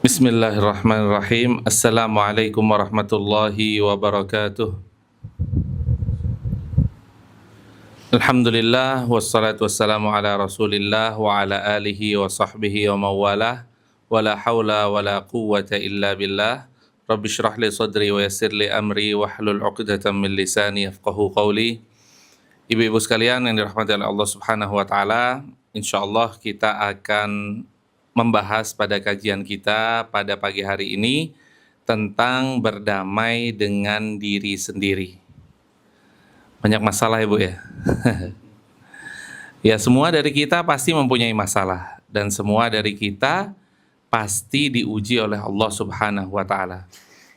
Bismillahirrahmanirrahim. Assalamualaikum warahmatullahi wabarakatuh. Alhamdulillah wassalatu wassalamu ala Rasulillah wa ala alihi wa sahbihi wa mawalah. Wala haula wala quwwata illa billah. Rabbi shrah li sadri wa yassir li amri wahlul 'uqdatam min lisani yafqahu qawli. Ibu-ibu sekalian yang dirahmati oleh Allah Subhanahu wa taala, insyaallah kita akan membahas pada kajian kita pada pagi hari ini tentang berdamai dengan diri sendiri. Banyak masalah ya Bu ya. Ya, semua dari kita pasti mempunyai masalah dan semua dari kita pasti diuji oleh Allah Subhanahu wa taala.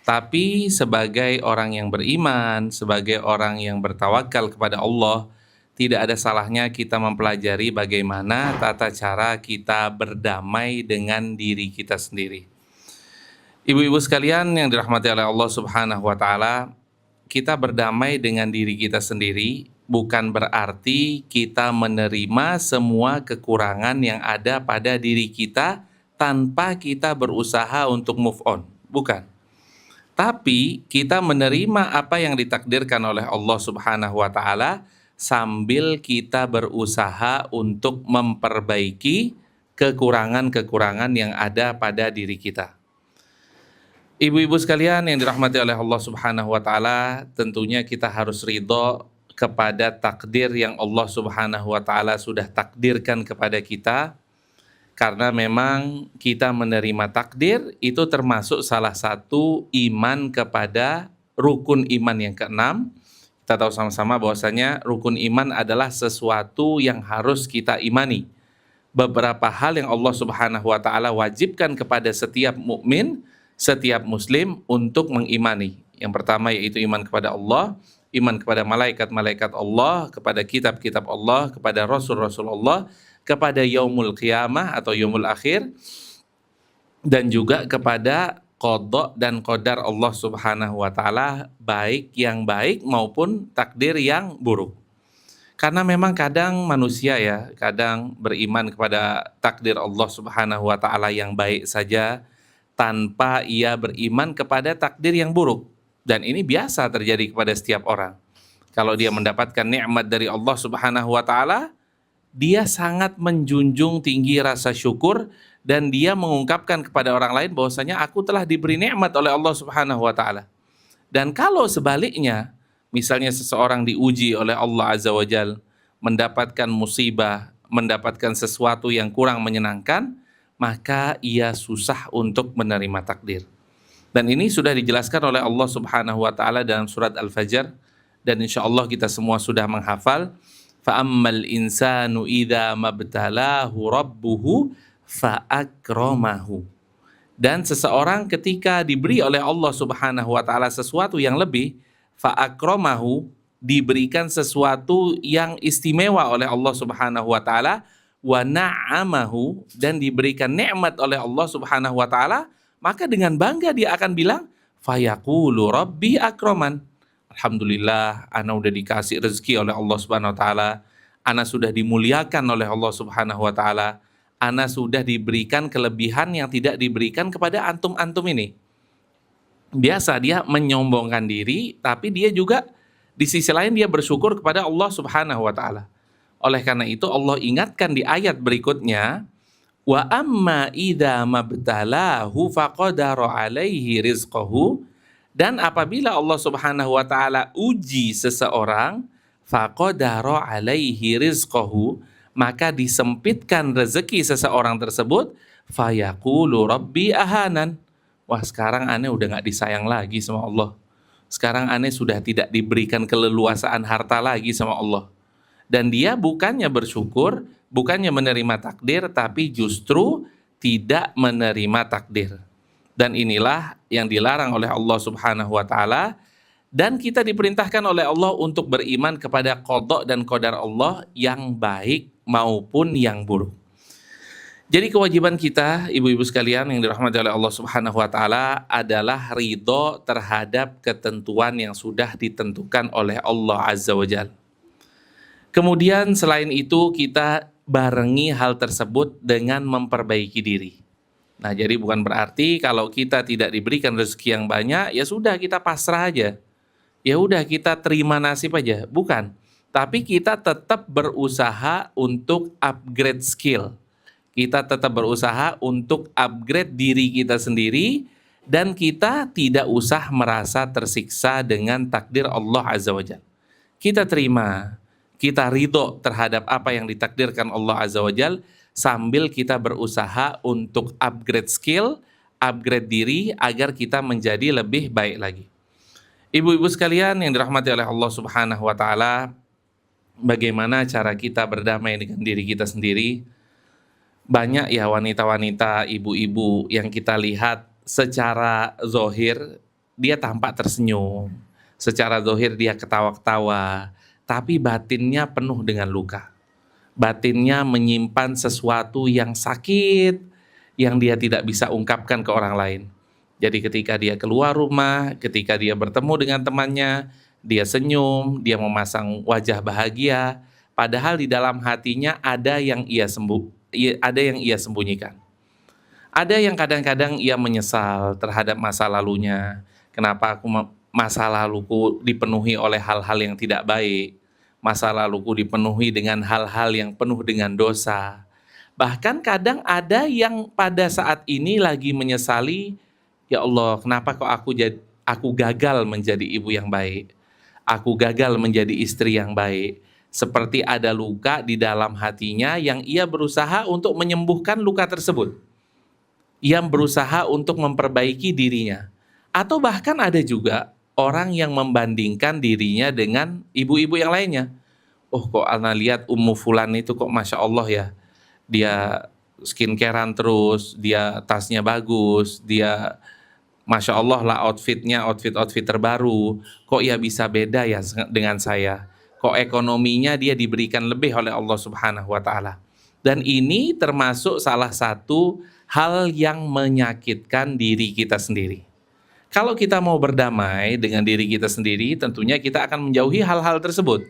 Tapi sebagai orang yang beriman, sebagai orang yang bertawakal kepada Allah, tidak ada salahnya kita mempelajari bagaimana tata cara kita berdamai dengan diri kita sendiri. Ibu-ibu sekalian yang dirahmati oleh Allah Subhanahu wa taala, kita berdamai dengan diri kita sendiri bukan berarti kita menerima semua kekurangan yang ada pada diri kita tanpa kita berusaha untuk move on. Bukan. Tapi kita menerima apa yang ditakdirkan oleh Allah Subhanahu wa taala sambil kita berusaha untuk memperbaiki kekurangan-kekurangan yang ada pada diri kita. Ibu-ibu sekalian yang dirahmati oleh Allah Subhanahu wa taala, tentunya kita harus ridho kepada takdir yang Allah Subhanahu wa taala sudah takdirkan kepada kita. Karena memang kita menerima takdir itu termasuk salah satu iman kepada rukun iman yang keenam. Kita tahu sama-sama bahwasanya rukun iman adalah sesuatu yang harus kita imani. Beberapa hal yang Allah Subhanahu wa taala wajibkan kepada setiap mukmin, setiap muslim untuk mengimani. Yang pertama yaitu iman kepada Allah, iman kepada malaikat-malaikat Allah, kepada kitab-kitab Allah, kepada rasul-rasul Allah, kepada yaumul qiyamah atau yaumul akhir, dan juga kepada qada dan qadar Allah Subhanahu wa taala, baik yang baik maupun takdir yang buruk. Karena memang kadang manusia ya, kadang beriman kepada takdir Allah Subhanahu wa taala yang baik saja tanpa ia beriman kepada takdir yang buruk. Dan ini biasa terjadi kepada setiap orang. Kalau dia mendapatkan nikmat dari Allah Subhanahu wa taala, dia sangat menjunjung tinggi rasa syukur dan dia mengungkapkan kepada orang lain bahwasanya aku telah diberi nikmat oleh Allah Subhanahu wa taala. Dan kalau sebaliknya, misalnya seseorang diuji oleh Allah Azza wa Jalla, mendapatkan musibah, mendapatkan sesuatu yang kurang menyenangkan, maka ia susah untuk menerima takdir. Dan ini sudah dijelaskan oleh Allah Subhanahu wa taala dalam surat Al-Fajr, dan insyaallah kita semua sudah menghafal. Fa'ammal insanu idza mabtalahu rabbuhu fa'akramahu. Dan seseorang ketika diberi oleh Allah Subhanahu wa taala sesuatu yang lebih, fa'akramahu, diberikan sesuatu yang istimewa oleh Allah Subhanahu wa taala, wa na'amahu, dan diberikan nikmat oleh Allah Subhanahu wa taala, maka dengan bangga dia akan bilang fayaqulu rabbi akraman. Alhamdulillah, ana udah dikasih rezeki oleh Allah Subhanahu wa taala, ana sudah dimuliakan oleh Allah Subhanahu wa taala, ana sudah diberikan kelebihan yang tidak diberikan kepada antum-antum ini. Biasa dia menyombongkan diri, tapi dia juga di sisi lain dia bersyukur kepada Allah Subhanahu wa taala. Oleh karena itu Allah ingatkan di ayat berikutnya, wa amma idza mabtalahu faqadara alaihi rizqahu. Dan apabila Allah Subhanahu wa taala uji seseorang, faqadara alaihi rizqahu, maka disempitkan rezeki seseorang tersebut, fayaqulu rabbi ahanan. Wah, sekarang aneh udah nggak disayang lagi sama Allah. Sekarang aneh sudah tidak diberikan keleluasaan harta lagi sama Allah. Dan dia bukannya bersyukur, bukannya menerima takdir, tapi justru tidak menerima takdir. Dan inilah yang dilarang oleh Allah Subhanahu wa taala, dan kita diperintahkan oleh Allah untuk beriman kepada qada dan qadar Allah yang baik maupun yang buruk. Jadi kewajiban kita, ibu-ibu sekalian yang dirahmati oleh Allah Subhanahu wa taala, adalah ridho terhadap ketentuan yang sudah ditentukan oleh Allah Azza wa Jalla. Kemudian selain itu kita barengi hal tersebut dengan memperbaiki diri. Nah, jadi bukan berarti kalau kita tidak diberikan rezeki yang banyak, ya sudah kita pasrah aja. Ya udah kita terima nasib aja, bukan. Tapi kita tetap berusaha untuk upgrade skill. Kita tetap berusaha untuk upgrade diri kita sendiri dan kita tidak usah merasa tersiksa dengan takdir Allah Azza wa Jalla. Kita terima, kita ridho terhadap apa yang ditakdirkan Allah Azza wa Jalla sambil kita berusaha untuk upgrade skill, upgrade diri agar kita menjadi lebih baik lagi. Ibu-ibu sekalian yang dirahmati oleh Allah Subhanahu wa taala, bagaimana cara kita berdamai dengan diri kita sendiri? Banyak ya wanita-wanita, ibu-ibu yang kita lihat secara zohir dia tampak tersenyum, secara zohir dia ketawa-ketawa, tapi batinnya penuh dengan luka. Batinnya menyimpan sesuatu yang sakit yang dia tidak bisa ungkapkan ke orang lain. Jadi ketika dia keluar rumah, ketika dia bertemu dengan temannya, dia senyum, dia memasang wajah bahagia, padahal di dalam hatinya ada yang ia sembunyikan. Ada yang kadang-kadang ia menyesal terhadap masa lalunya. Kenapa masa laluku dipenuhi oleh hal-hal yang tidak baik? Masa laluku dipenuhi dengan hal-hal yang penuh dengan dosa. Bahkan kadang ada yang pada saat ini lagi menyesali, ya Allah, kenapa kok aku gagal menjadi ibu yang baik? Aku gagal menjadi istri yang baik. Seperti ada luka di dalam hatinya yang ia berusaha untuk menyembuhkan luka tersebut. Ia berusaha untuk memperbaiki dirinya. Atau bahkan ada juga orang yang membandingkan dirinya dengan ibu-ibu yang lainnya. Oh, kok ana lihat Ummu Fulan itu kok Masya Allah ya. Dia skincarean terus, dia tasnya bagus, dia Masya Allah lah outfit terbaru. Kok ya bisa beda ya dengan saya? Kok ekonominya dia diberikan lebih oleh Allah Subhanahu wa taala. Dan ini termasuk salah satu hal yang menyakitkan diri kita sendiri. Kalau kita mau berdamai dengan diri kita sendiri, tentunya kita akan menjauhi hal-hal tersebut.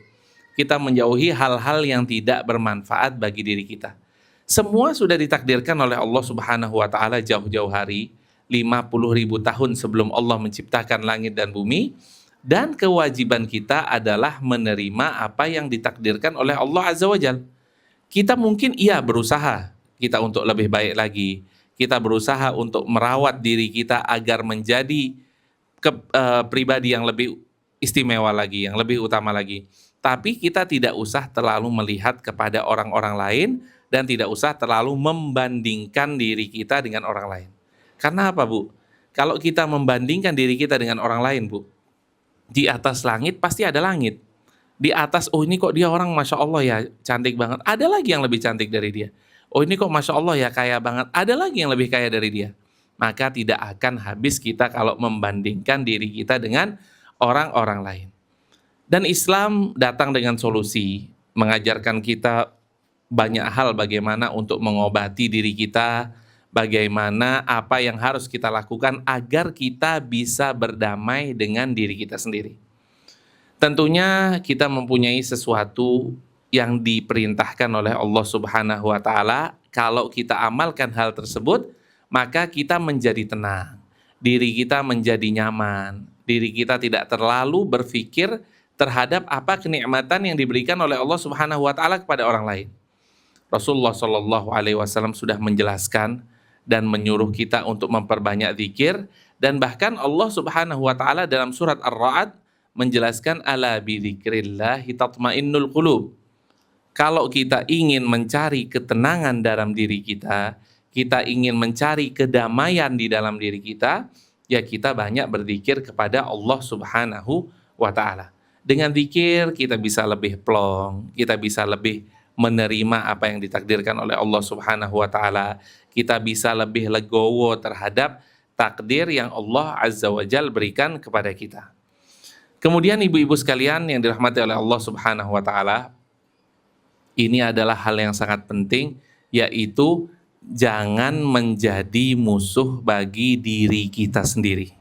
Kita menjauhi hal-hal yang tidak bermanfaat bagi diri kita. Semua sudah ditakdirkan oleh Allah Subhanahu wa taala jauh-jauh hari, 50.000 tahun sebelum Allah menciptakan langit dan bumi, dan kewajiban kita adalah menerima apa yang ditakdirkan oleh Allah Azza wa Jalla. Kita mungkin berusaha kita untuk lebih baik lagi. Kita berusaha untuk merawat diri kita agar menjadi pribadi yang lebih istimewa lagi, yang lebih utama lagi. Tapi kita tidak usah terlalu melihat kepada orang-orang lain dan tidak usah terlalu membandingkan diri kita dengan orang lain. Karena apa, Bu? Kalau kita membandingkan diri kita dengan orang lain, Bu, di atas langit pasti ada langit. Di atas, oh ini kok dia orang Masya Allah ya cantik banget, ada lagi yang lebih cantik dari dia. Oh ini kok Masya Allah ya kaya banget, ada lagi yang lebih kaya dari dia. Maka tidak akan habis kita kalau membandingkan diri kita dengan orang-orang lain. Dan Islam datang dengan solusi, mengajarkan kita banyak hal bagaimana untuk mengobati diri kita, bagaimana apa yang harus kita lakukan agar kita bisa berdamai dengan diri kita sendiri. Tentunya kita mempunyai sesuatu yang diperintahkan oleh Allah Subhanahu wa taala. Kalau kita amalkan hal tersebut, maka kita menjadi tenang. Diri kita menjadi nyaman. Diri kita tidak terlalu berpikir terhadap apa kenikmatan yang diberikan oleh Allah Subhanahu wa taala kepada orang lain. Rasulullah Shallallahu alaihi wasallam sudah menjelaskan dan menyuruh kita untuk memperbanyak zikir, dan bahkan Allah Subhanahu wa taala dalam surat Ar-Ra'd menjelaskan ala bidzikrillahi tatmainnul qulub. Kalau kita ingin mencari ketenangan dalam diri kita, kita ingin mencari kedamaian di dalam diri kita, ya kita banyak berzikir kepada Allah Subhanahu wa taala. Dengan zikir kita bisa lebih plong, kita bisa lebih menerima apa yang ditakdirkan oleh Allah Subhanahu wa taala. Kita bisa lebih legowo terhadap takdir yang Allah Azza wa Jalla berikan kepada kita. Kemudian ibu-ibu sekalian yang dirahmati oleh Allah Subhanahu wa taala, ini adalah hal yang sangat penting, yaitu jangan menjadi musuh bagi diri kita sendiri.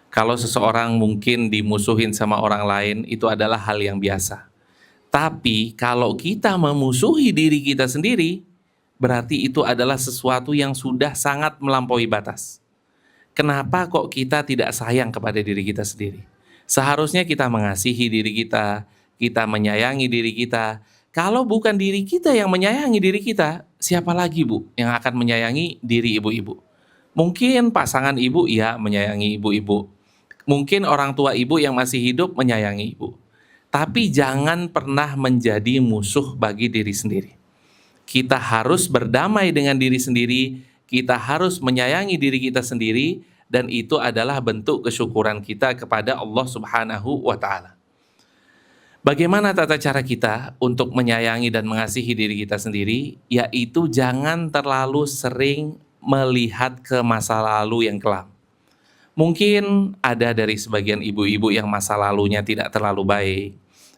Kalau seseorang mungkin dimusuhin sama orang lain, itu adalah hal yang biasa. Tapi kalau kita memusuhi diri kita sendiri, berarti itu adalah sesuatu yang sudah sangat melampaui batas. Kenapa kok kita tidak sayang kepada diri kita sendiri? Seharusnya kita mengasihi diri kita menyayangi diri kita. Kalau bukan diri kita yang menyayangi diri kita, siapa lagi Bu yang akan menyayangi diri ibu-ibu? Mungkin pasangan ibu ya menyayangi ibu-ibu. Mungkin orang tua ibu yang masih hidup menyayangi ibu. Tapi jangan pernah menjadi musuh bagi diri sendiri. Kita harus berdamai dengan diri sendiri, kita harus menyayangi diri kita sendiri, dan itu adalah bentuk kesyukuran kita kepada Allah Subhanahu wa Ta'ala. Bagaimana tata cara kita untuk menyayangi dan mengasihi diri kita sendiri? Yaitu jangan terlalu sering melihat ke masa lalu yang kelam. Mungkin ada dari sebagian ibu-ibu yang masa lalunya tidak terlalu baik,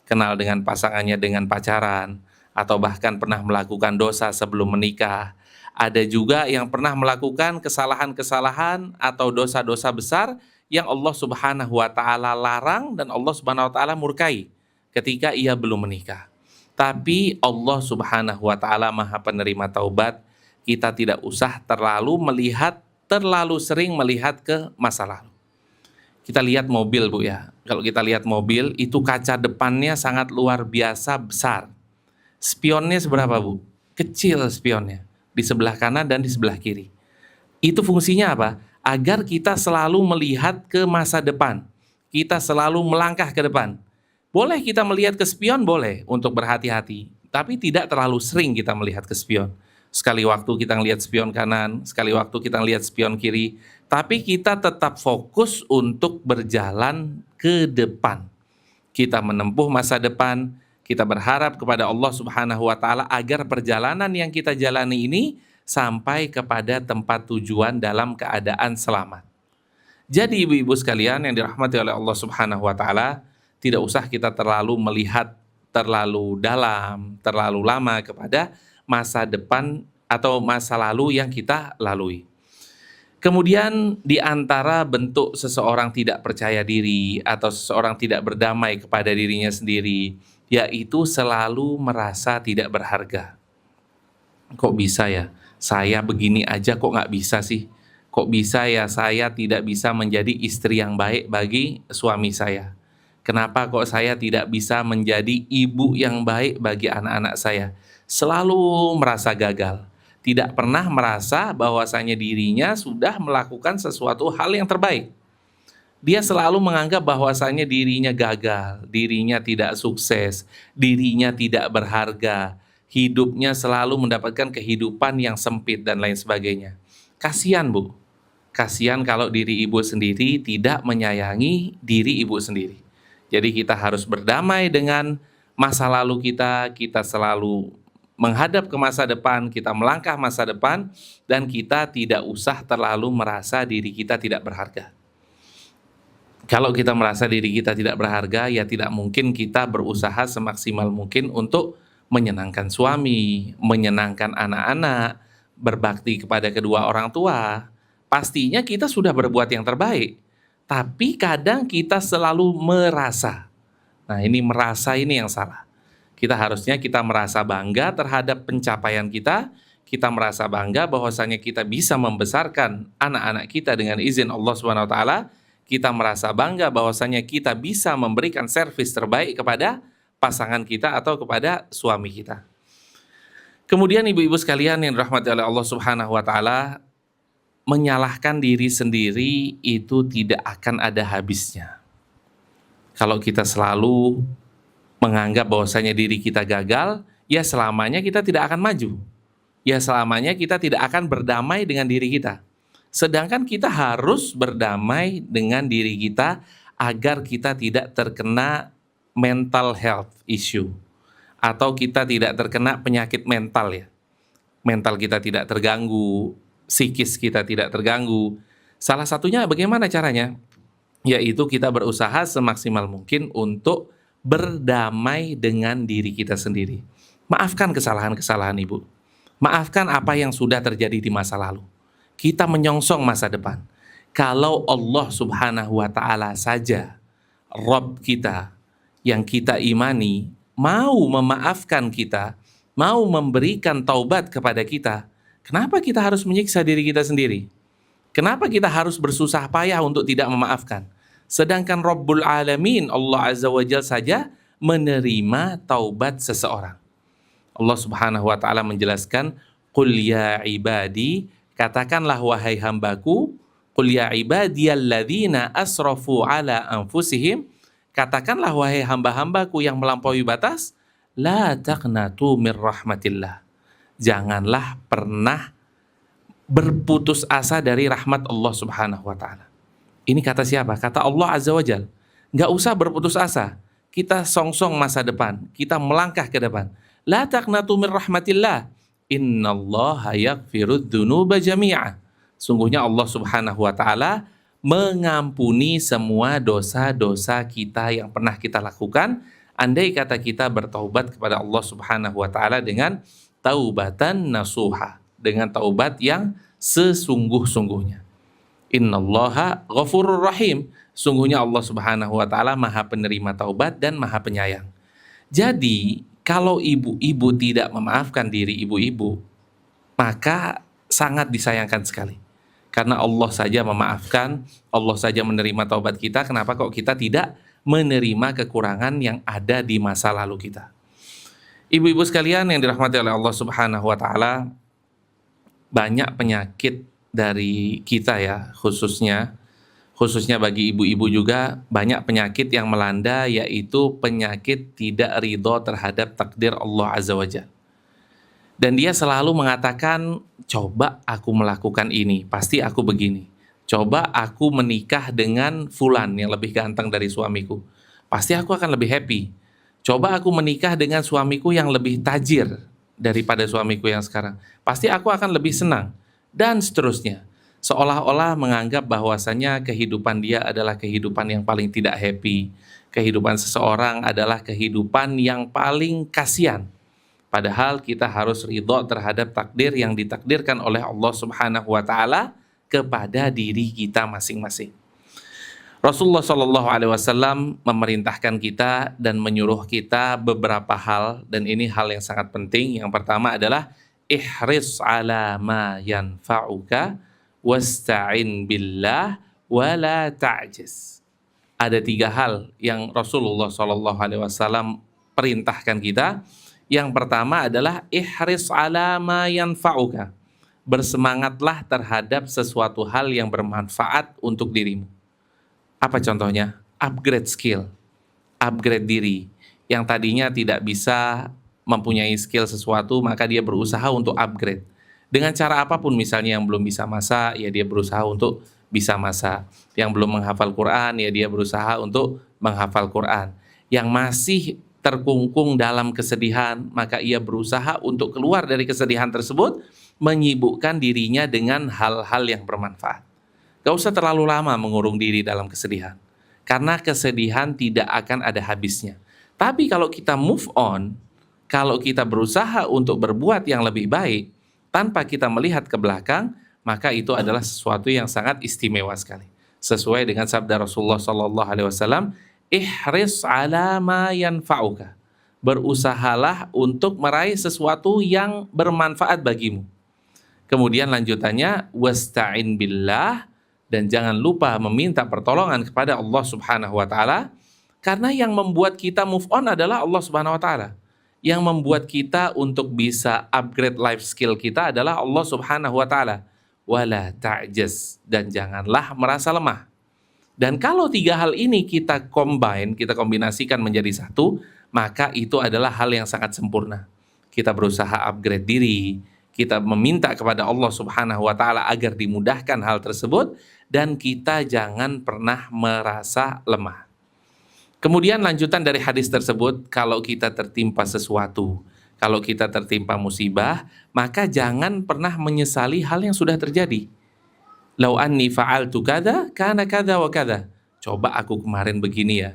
kenal dengan pasangannya dengan pacaran, atau bahkan pernah melakukan dosa sebelum menikah. Ada juga yang pernah melakukan kesalahan-kesalahan atau dosa-dosa besar yang Allah Subhanahu wa Ta'ala larang dan Allah Subhanahu wa Ta'ala murkai ketika ia belum menikah. Tapi Allah Subhanahu wa Ta'ala Maha Penerima Taubat. Kita tidak usah terlalu sering melihat ke masa lalu. Kita lihat mobil Bu ya. Kalau kita lihat mobil itu kaca depannya sangat luar biasa besar. Spionnya seberapa Bu? Kecil spionnya, di sebelah kanan dan di sebelah kiri. Itu fungsinya apa? Agar kita selalu melihat ke masa depan. Kita selalu melangkah ke depan. Boleh kita melihat ke spion, boleh untuk berhati-hati. Tapi tidak terlalu sering kita melihat ke spion. Sekali waktu kita ngelihat spion kanan, sekali waktu kita ngelihat spion kiri. Tapi kita tetap fokus untuk berjalan ke depan. Kita menempuh masa depan. Kita berharap kepada Allah Subhanahu wa Ta'ala agar perjalanan yang kita jalani ini sampai kepada tempat tujuan dalam keadaan selamat. Jadi ibu-ibu sekalian yang dirahmati oleh Allah Subhanahu wa Ta'ala, tidak usah kita terlalu melihat terlalu dalam, terlalu lama kepada masa depan atau masa lalu yang kita lalui. Kemudian di antara bentuk seseorang tidak percaya diri atau seseorang tidak berdamai kepada dirinya sendiri, yaitu selalu merasa tidak berharga. Kok bisa ya? Saya begini aja kok nggak bisa sih? Kok bisa ya saya tidak bisa menjadi istri yang baik bagi suami saya? Kenapa kok saya tidak bisa menjadi ibu yang baik bagi anak-anak saya? Selalu merasa gagal. Tidak pernah merasa bahwasanya dirinya sudah melakukan sesuatu hal yang terbaik. Dia selalu menganggap bahwasanya dirinya gagal, dirinya tidak sukses, dirinya tidak berharga, hidupnya selalu mendapatkan kehidupan yang sempit dan lain sebagainya. Kasihan Bu, kasihan kalau diri ibu sendiri tidak menyayangi diri ibu sendiri. Jadi kita harus berdamai dengan masa lalu kita selalu menghadap ke masa depan, kita melangkah masa depan, dan kita tidak usah terlalu merasa diri kita tidak berharga. Kalau kita merasa diri kita tidak berharga, ya tidak mungkin kita berusaha semaksimal mungkin untuk menyenangkan suami, menyenangkan anak-anak, berbakti kepada kedua orang tua. Pastinya kita sudah berbuat yang terbaik, tapi kadang kita selalu merasa. Nah, ini merasa ini yang salah. Kita merasa bangga terhadap pencapaian kita merasa bangga bahwasanya kita bisa membesarkan anak-anak kita dengan izin Allah Subhanahu wa Ta'ala. Kita merasa bangga bahwasanya kita bisa memberikan servis terbaik kepada pasangan kita atau kepada suami kita. Kemudian ibu-ibu sekalian yang dirahmati oleh Allah Subhanahu wa Ta'ala, menyalahkan diri sendiri itu tidak akan ada habisnya. Kalau kita selalu menganggap bahwasanya diri kita gagal, ya selamanya kita tidak akan maju. Ya selamanya kita tidak akan berdamai dengan diri kita. Sedangkan kita harus berdamai dengan diri kita agar kita tidak terkena mental health issue atau kita tidak terkena penyakit mental ya. Mental kita tidak terganggu, psikis kita tidak terganggu. Salah satunya bagaimana caranya? Yaitu kita berusaha semaksimal mungkin untuk berdamai dengan diri kita sendiri. Maafkan kesalahan-kesalahan ibu. Maafkan apa yang sudah terjadi di masa lalu. Kita menyongsong masa depan. Kalau Allah Subhanahu wa Ta'ala saja, Rabb kita yang kita imani, mau memaafkan kita, mau memberikan taubat kepada kita, kenapa kita harus menyiksa diri kita sendiri? Kenapa kita harus bersusah payah untuk tidak memaafkan? Sedangkan Rabbul Alamin, Allah Azza wa Jalla saja menerima taubat seseorang. Allah Subhanahu wa taala menjelaskan, "Qul ya ibadi," katakanlah wahai hambaku, "Qul ya ibadiyalladzina asrafu ala anfusihim," katakanlah wahai hamba-hambaku yang melampaui batas, "La taqnatu mir rahmatillah." Janganlah pernah berputus asa dari rahmat Allah Subhanahu wa taala. Ini kata siapa? Kata Allah Azza wa Jalla. Nggak usah berputus asa. Kita songsong masa depan, kita melangkah ke depan. La taqnatu mir rahmatillah. Innallaha yaghfirudz dzunuba jami'a. Sungguhnya Allah Subhanahu wa taala mengampuni semua dosa-dosa kita yang pernah kita lakukan, andai kata kita bertaubat kepada Allah Subhanahu wa taala dengan taubatan nasuha, dengan taubat yang sesungguh-sungguhnya. Innallaha ghafurur rahim. Sungguhnya Allah Subhanahu wa taala Maha penerima taubat dan Maha penyayang. Jadi, kalau ibu-ibu tidak memaafkan diri ibu-ibu, maka sangat disayangkan sekali. Karena Allah saja memaafkan, Allah saja menerima taubat kita, kenapa kok kita tidak menerima kekurangan yang ada di masa lalu kita? Ibu-ibu sekalian yang dirahmati oleh Allah Subhanahu wa taala, banyak penyakit dari kita ya, khususnya bagi ibu-ibu juga banyak penyakit yang melanda, yaitu penyakit tidak ridho terhadap takdir Allah Azza wa Jalla. Dan dia selalu mengatakan, coba aku melakukan ini, pasti aku begini. Coba aku menikah dengan fulan yang lebih ganteng dari suamiku, pasti aku akan lebih happy. Coba aku menikah dengan suamiku yang lebih tajir daripada suamiku yang sekarang, pasti aku akan lebih senang. Dan seterusnya. Seolah-olah menganggap bahwasanya kehidupan dia adalah kehidupan yang paling tidak happy. Kehidupan seseorang adalah kehidupan yang paling kasihan. Padahal kita harus ridho terhadap takdir yang ditakdirkan oleh Allah Subhanahu wa taala kepada diri kita masing-masing. Rasulullah Shallallahu alaihi wasallam memerintahkan kita dan menyuruh kita beberapa hal, dan ini hal yang sangat penting. Yang pertama adalah ihris ala ma yanfa'uka wasta'in billah wala ta'jiz. Ada 3 hal yang Rasulullah Shallallahu alaihi wasallam perintahkan kita. Yang pertama adalah ihris ala ma yanfa'uka. Bersemangatlah terhadap sesuatu hal yang bermanfaat untuk dirimu. Apa contohnya? Upgrade skill, upgrade diri. Yang tadinya tidak bisa mempunyai skill sesuatu, maka dia berusaha untuk upgrade. Dengan cara apapun, misalnya yang belum bisa masak, ya dia berusaha untuk bisa masak. Yang belum menghafal Quran, ya dia berusaha untuk menghafal Quran. Yang masih terkungkung dalam kesedihan, maka ia berusaha untuk keluar dari kesedihan tersebut, menyibukkan dirinya dengan hal-hal yang bermanfaat. Gak usah terlalu lama mengurung diri dalam kesedihan, karena kesedihan tidak akan ada habisnya. Tapi kalau kita move on, kalau kita berusaha untuk berbuat yang lebih baik tanpa kita melihat ke belakang, maka itu adalah sesuatu yang sangat istimewa sekali. Sesuai dengan sabda Rasulullah Sallallahu Alaihi Wasallam, ihris ala ma yanfa'uka. Berusahalah untuk meraih sesuatu yang bermanfaat bagimu. Kemudian lanjutannya, wasta'in billah, dan jangan lupa meminta pertolongan kepada Allah Subhanahu wa taala, karena yang membuat kita move on adalah Allah Subhanahu wa taala. Yang membuat kita untuk bisa upgrade life skill kita adalah Allah Subhanahu wa taala. Wala ta'jaz, dan janganlah merasa lemah. Dan kalau 3 hal ini kita combine, kita kombinasikan menjadi satu, maka itu adalah hal yang sangat sempurna. Kita berusaha upgrade diri, kita meminta kepada Allah Subhanahu wa taala agar dimudahkan hal tersebut, dan kita jangan pernah merasa lemah. Kemudian lanjutan dari hadis tersebut, kalau kita tertimpa sesuatu, kalau kita tertimpa musibah, maka jangan pernah menyesali hal yang sudah terjadi. Lau anni fa'altu kada, kana kada wa kada. Coba aku kemarin begini ya,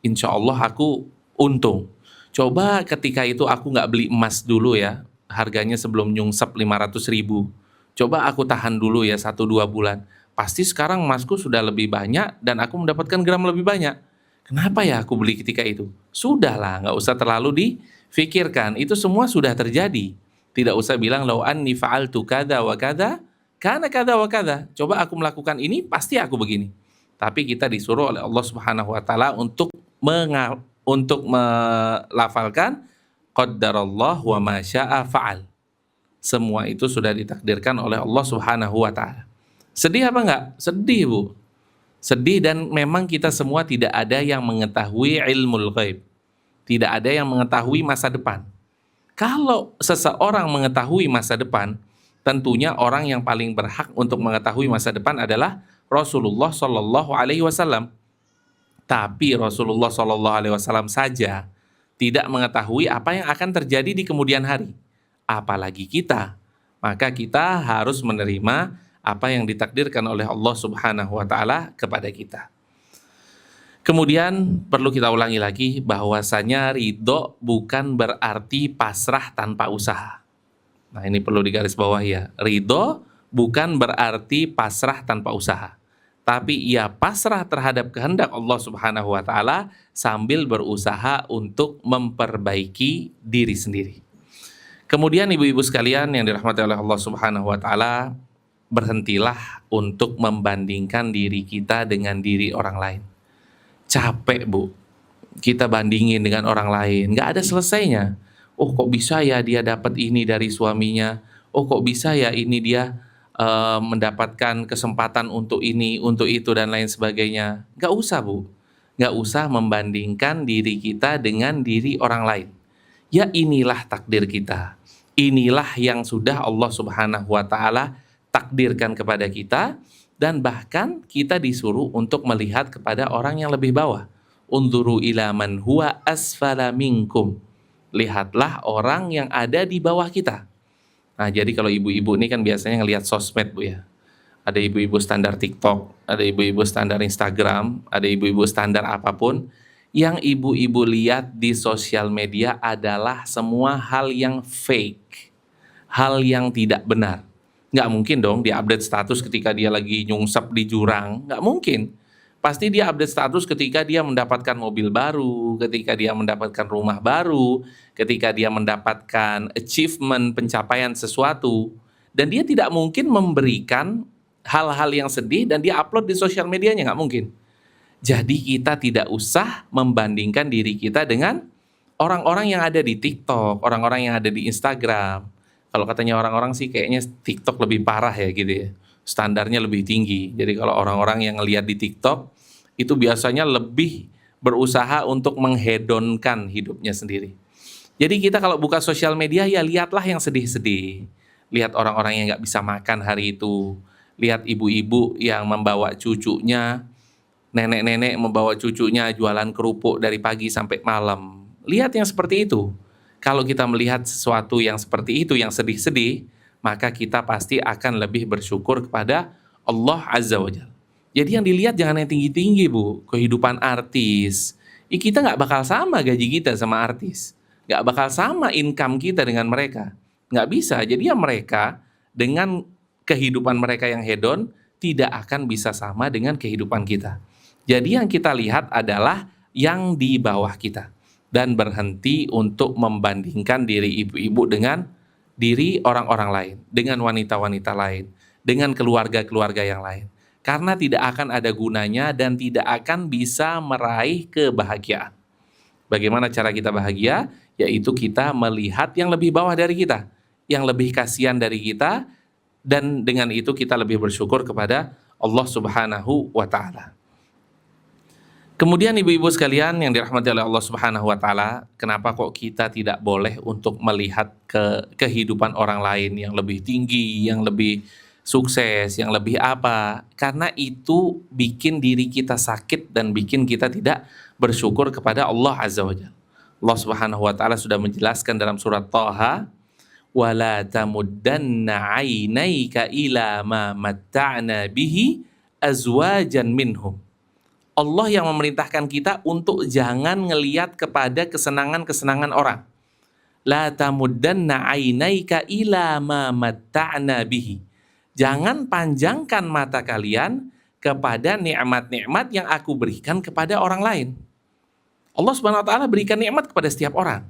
insya Allah aku untung. Coba ketika itu aku nggak beli emas dulu ya, harganya sebelum nyungsep 500.000. Coba aku tahan dulu ya 1-2 bulan. Pasti sekarang emasku sudah lebih banyak dan aku mendapatkan gram lebih banyak. Kenapa ya aku beli ketika itu? Sudahlah, nggak usah terlalu Fikirkan, itu semua sudah terjadi. Tidak usah bilang lau anni fa'altu kada wa kada, kana kada wa kada. Coba aku melakukan ini, pasti aku begini. Tapi kita disuruh oleh Allah Subhanahu wa taala untuk melafalkan qaddarallah wa ma syaa fa'al. Semua itu sudah ditakdirkan oleh Allah Subhanahu wa taala. Sedih apa enggak? Sedih, Bu. Sedih, dan memang kita semua tidak ada yang mengetahui ilmul ghaib. Tidak ada yang mengetahui masa depan. Kalau seseorang mengetahui masa depan, tentunya orang yang paling berhak untuk mengetahui masa depan adalah Rasulullah Shallallahu Alaihi Wasallam. Tapi Rasulullah Shallallahu Alaihi Wasallam saja tidak mengetahui apa yang akan terjadi di kemudian hari, apalagi kita. Maka kita harus menerima apa yang ditakdirkan oleh Allah Subhanahu wa taala kepada kita. Kemudian perlu kita ulangi lagi bahwasanya ridho bukan berarti pasrah tanpa usaha. Nah, ini perlu digarisbawahi ya. Ridho bukan berarti pasrah tanpa usaha, tapi ia pasrah terhadap kehendak Allah Subhanahu wa taala sambil berusaha untuk memperbaiki diri sendiri. Kemudian ibu-ibu sekalian yang dirahmati oleh Allah Subhanahu wa taala, berhentilah untuk membandingkan diri kita dengan diri orang lain. Capek, Bu, kita bandingin dengan orang lain, nggak ada selesainya. Oh, kok bisa ya dia dapat ini dari suaminya? Oh, kok bisa ya ini dia mendapatkan kesempatan untuk ini, untuk itu, dan lain sebagainya. Nggak usah, Bu. Nggak usah membandingkan diri kita dengan diri orang lain. Ya, inilah takdir kita. Inilah yang sudah Allah Subhanahu wa taala takdirkan kepada kita, dan bahkan kita disuruh untuk melihat kepada orang yang lebih bawah. Unzuru ila man huwa asfala minkum. Lihatlah orang yang ada di bawah kita. Nah, jadi kalau ibu-ibu ini kan biasanya ngelihat sosmed, Bu ya. Ada ibu-ibu standar TikTok, ada ibu-ibu standar Instagram, ada ibu-ibu standar apapun. Yang ibu-ibu lihat di sosial media adalah semua hal yang fake, hal yang tidak benar. Nggak mungkin dong dia update status ketika dia lagi nyungsep di jurang, nggak mungkin. Pasti dia update status ketika dia mendapatkan mobil baru, ketika dia mendapatkan rumah baru, ketika dia mendapatkan achievement, pencapaian sesuatu. Dan dia tidak mungkin memberikan hal-hal yang sedih dan dia upload di sosial medianya, nggak mungkin. Jadi kita tidak usah membandingkan diri kita dengan orang-orang yang ada di TikTok, orang-orang yang ada di Instagram. Kalau katanya orang-orang sih kayaknya TikTok lebih parah ya gitu ya. Standarnya lebih tinggi. Jadi kalau orang-orang yang ngelihat di TikTok itu biasanya lebih berusaha untuk menghedonkan hidupnya sendiri. Jadi kita kalau buka sosial media ya lihatlah yang sedih-sedih. Lihat orang-orang yang nggak bisa makan hari itu. Lihat ibu-ibu yang membawa cucunya, nenek-nenek membawa cucunya jualan kerupuk dari pagi sampai malam. Lihat yang seperti itu. Kalau kita melihat sesuatu yang seperti itu, yang sedih-sedih, maka kita pasti akan lebih bersyukur kepada Allah Azza wa Jalla. Jadi yang dilihat jangan yang tinggi-tinggi, Bu. Kehidupan artis. Kita nggak bakal sama gaji kita sama artis. Nggak bakal sama income kita dengan mereka. Nggak bisa. Jadi ya mereka dengan kehidupan mereka yang hedon tidak akan bisa sama dengan kehidupan kita. Jadi yang kita lihat adalah yang di bawah kita. Dan berhenti untuk membandingkan diri ibu-ibu dengan diri orang-orang lain, dengan wanita-wanita lain, dengan keluarga-keluarga yang lain. Karena tidak akan ada gunanya dan tidak akan bisa meraih kebahagiaan. Bagaimana cara kita bahagia? Yaitu kita melihat yang lebih bawah dari kita, yang lebih kasihan dari kita, dan dengan itu kita lebih bersyukur kepada Allah Subhanahu wa taala. Kemudian ibu-ibu sekalian yang dirahmati oleh Allah Subhanahu wa taala, kenapa kok kita tidak boleh untuk melihat kehidupan orang lain yang lebih tinggi, yang lebih sukses, yang lebih apa? Karena itu bikin diri kita sakit dan bikin kita tidak bersyukur kepada Allah Azza wa Jalla. Allah Subhanahu wa taala sudah menjelaskan dalam surat Thaha, "Wala tamuddanna 'ainaika ila ma matta'na bihi azwajan minhum." Allah yang memerintahkan kita untuk jangan ngeliat kepada kesenangan-kesenangan orang. La tamuddanna 'ainaika ila ma matta'na bihi. Jangan panjangkan mata kalian kepada nikmat-nikmat yang aku berikan kepada orang lain. Allah Subhanahu wa taala berikan nikmat kepada setiap orang.